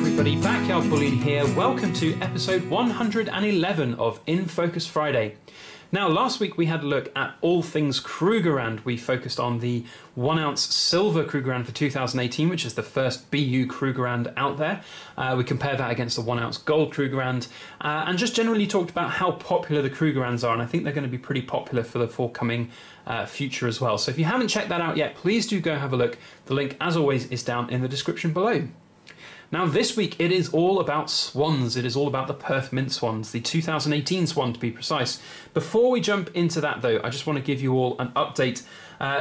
everybody, Backyard Bullion here. Welcome to episode 111 of In Focus Friday. Now, last week we had a look at all things Krugerrand. We focused on the 1 ounce silver Krugerrand for 2018, which is the first BU Krugerrand out there. We compared that against the 1 ounce gold Krugerrand and just generally talked about how popular the Krugerrands are. And I think they're going to be pretty popular for the forthcoming future as well. So if you haven't checked that out yet, please do go have a look. The link, as always, is down in the description below. Now this week it is all about swans. It is all about the Perth Mint Swans, the 2018 Swan to be precise. Before we jump into that though, I just want to give you all an update.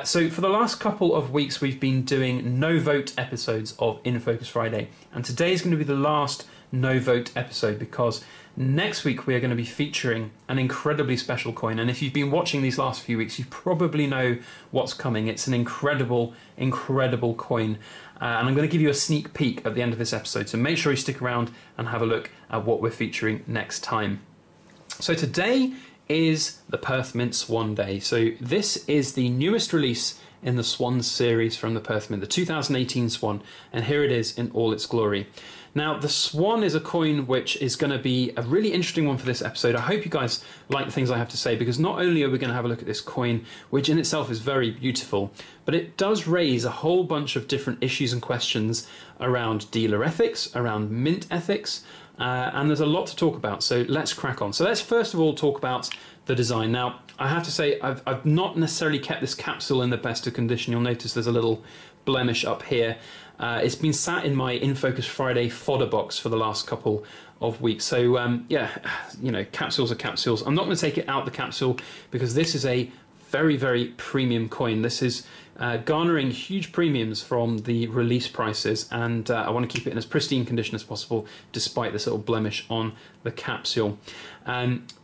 So for the last couple of weeks we've been doing no vote episodes of In Focus Friday, and today is going to be the last no vote episode because next week we are going to be featuring an incredibly special coin, and if you've been watching these last few weeks you probably know what's coming. It's an incredible coin, and I'm going to give you a sneak peek at the end of this episode, so make sure you stick around and have a look at what we're featuring next time. So today is the Perth Mint Swan Day. So this is the newest release in the Swan series from the Perth Mint, the 2018 Swan, and here it is in all its glory. Now, the Swan is a coin which is going to be a really interesting one for this episode. I hope you guys like the things I have to say, because not only are we going to have a look at this coin, which in itself is very beautiful, but it does raise a whole bunch of different issues and questions around dealer ethics, around mint ethics, and there's a lot to talk about, so let's crack on. So let's first of all talk about the design. Now, I have to say I've not necessarily kept this capsule in the best of condition. You'll notice there's a little blemish up here. It's been sat in my In Focus Friday fodder box for the last couple of weeks. So yeah, you know, capsules are capsules. I'm not going to take it out the capsule because this is a very premium coin. This is garnering huge premiums from the release prices, and I want to keep it in as pristine condition as possible despite this little blemish on the capsule.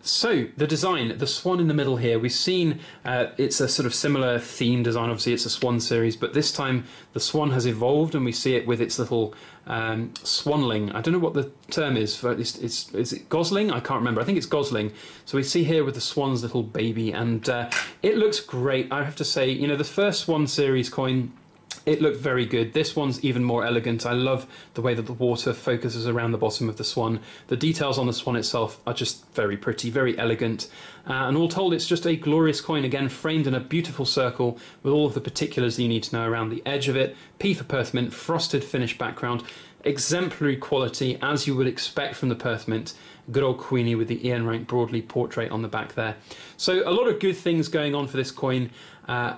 So the design, the swan in the middle here, we've seen it's a sort of similar theme design. Obviously it's a swan series, but this time the swan has evolved and we see it with its little swanling. I don't know what the term is for it. Is it gosling? I can't remember. I think it's gosling. So we see here with the swan's little baby, and it looks great. I have to say, you know, the first Swan series coin, it looked very good. This one's even more elegant. I love the way that the water focuses around the bottom of the swan. The details on the swan itself are just very pretty, very elegant. And all told, it's just a glorious coin, again, framed in a beautiful circle with all of the particulars that you need to know around the edge of it. P for Perth Mint, frosted finish background, exemplary quality, as you would expect from the Perth Mint. Good old Queenie with the Ian Rank Broadley portrait on the back there. So a lot of good things going on for this coin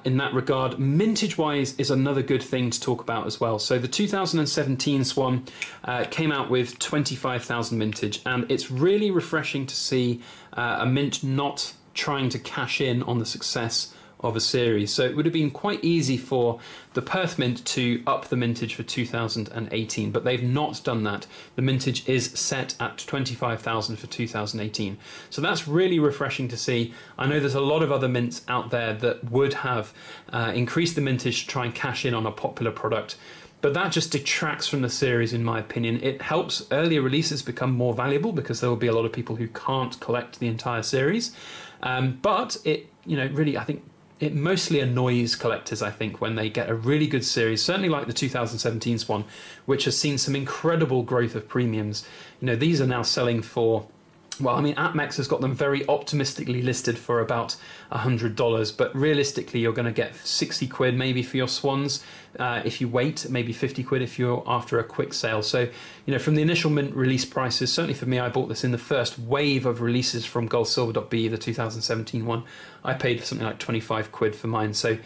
in that regard. Mintage-wise is another good thing to talk about as well. So the 2017 Swan came out with 25,000 mintage, and it's really refreshing to see a mint not trying to cash in on the success of a series. So it would have been quite easy for the Perth Mint to up the mintage for 2018, but they've not done that. The mintage is set at 25,000 for 2018. So that's really refreshing to see. I know there's a lot of other mints out there that would have increased the mintage to try and cash in on a popular product, but that just detracts from the series, in my opinion. It helps earlier releases become more valuable because there will be a lot of people who can't collect the entire series, but it, you know, really, I think it mostly annoys collectors, I think, when they get a really good series, certainly like the 2017 Swan, which has seen some incredible growth of premiums. You know, these are now selling for, well, I mean, APMEX has got them very optimistically listed for about $100, but realistically you're going to get 60 quid maybe for your swans if you wait, maybe 50 quid if you're after a quick sale. So, you know, from the initial mint release prices, certainly for me, I bought this in the first wave of releases from goldsilver.be, the 2017 one. I paid something like 25 quid for mine, so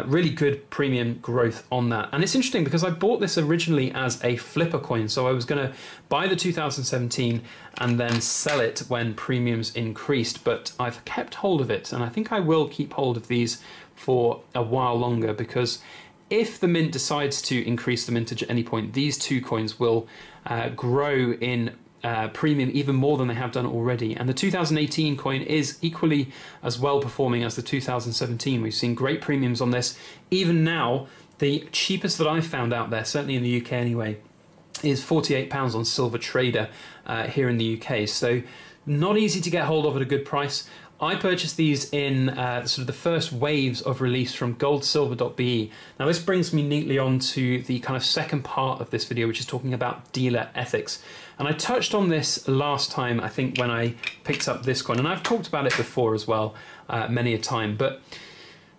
really good premium growth on that. And it's interesting because I bought this originally as a flipper coin, so I was going to buy the 2017 and then sell it when premiums increased, but I've kept hold of it, and I think I will keep hold of these for a while longer, because if the mint decides to increase the mintage at any point, these two coins will grow in premium even more than they have done already. And the 2018 coin is equally as well performing as the 2017. We've seen great premiums on this. Even now, the cheapest that I've found out there, certainly in the UK anyway, is £48 on Silver Trader here in the UK. So not easy to get hold of at a good price. I purchased these in sort of the first waves of release from goldsilver.be. Now this brings me neatly on to the kind of second part of this video, which is talking about dealer ethics. And I touched on this last time, I think, when I picked up this coin, and I've talked about it before as well, many a time. But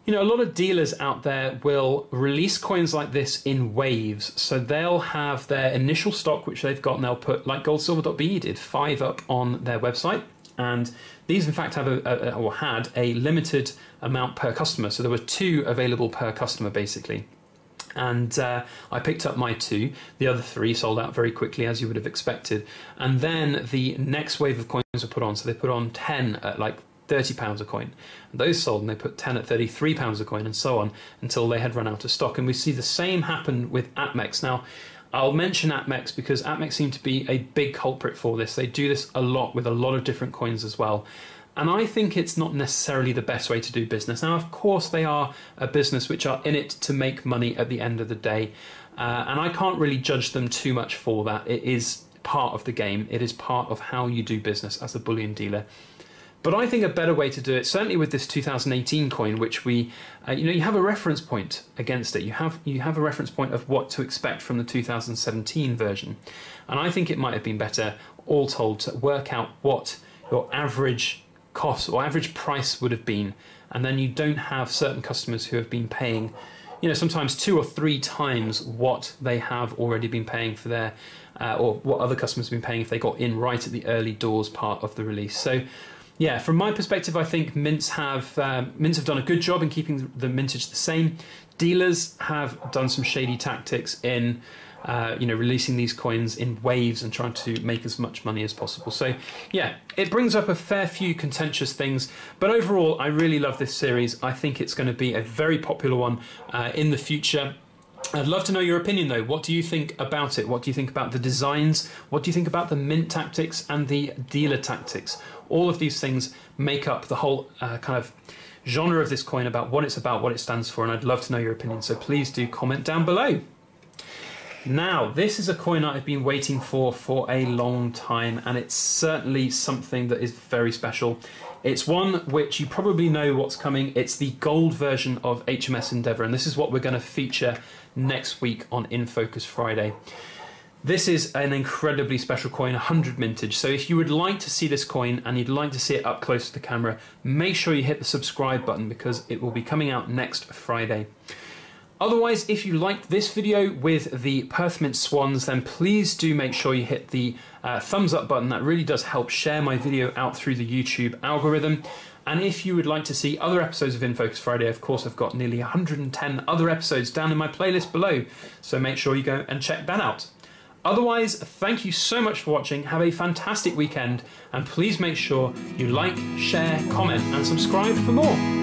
you know, a lot of dealers out there will release coins like this in waves. So they'll have their initial stock, which they've got, and they'll put, like goldsilver.be did, 5 up on their website. And these, in fact, have or had a limited amount per customer. So there were 2 available per customer, basically. And I picked up my 2. The other 3 sold out very quickly, as you would have expected. And then the next wave of coins were put on. So they put on 10 at like £30 a coin. And those sold, and they put 10 at £33 a coin, and so on, until they had run out of stock. And we see the same happen with APMEX. Now, I'll mention APMEX because APMEX seem to be a big culprit for this. They do this a lot with a lot of different coins as well. And I think it's not necessarily the best way to do business. Now, of course, they are a business which are in it to make money at the end of the day. And I can't really judge them too much for that. It is part of the game. It is part of how you do business as a bullion dealer. But I think a better way to do it, certainly with this 2018 coin, which we, you have a reference point against it. You have a reference point of what to expect from the 2017 version. And I think it might have been better, all told, to work out what your average cost or average price would have been. And then you don't have certain customers who have been paying, sometimes 2 or 3 times what they have already been paying for their, or what other customers have been paying if they got in right at the early doors part of the release. So, yeah, from my perspective, I think mints have done a good job in keeping the mintage the same. Dealers have done some shady tactics in, releasing these coins in waves and trying to make as much money as possible. So, yeah, it brings up a fair few contentious things. But overall, I really love this series. I think it's going to be a very popular one in the future. I'd love to know your opinion, though. What do you think about it? What do you think about the designs? What do you think about the mint tactics and the dealer tactics? All of these things make up the whole kind of genre of this coin, about what it's about, what it stands for, and I'd love to know your opinion. So please do comment down below. Now, this is a coin I've been waiting for a long time, and it's certainly something that is very special. It's one which you probably know what's coming. It's the gold version of HMS Endeavour, and this is what we're going to feature next week on In Focus Friday. This is an incredibly special coin, 100 mintage. So if you would like to see this coin and you'd like to see it up close to the camera, make sure you hit the subscribe button because it will be coming out next Friday. Otherwise, if you liked this video with the Perth Mint Swans, then please do make sure you hit the thumbs up button. That really does help share my video out through the YouTube algorithm. And if you would like to see other episodes of In Focus Friday, of course, I've got nearly 110 other episodes down in my playlist below. So make sure you go and check that out. Otherwise, thank you so much for watching. Have a fantastic weekend. And please make sure you like, share, comment, and subscribe for more.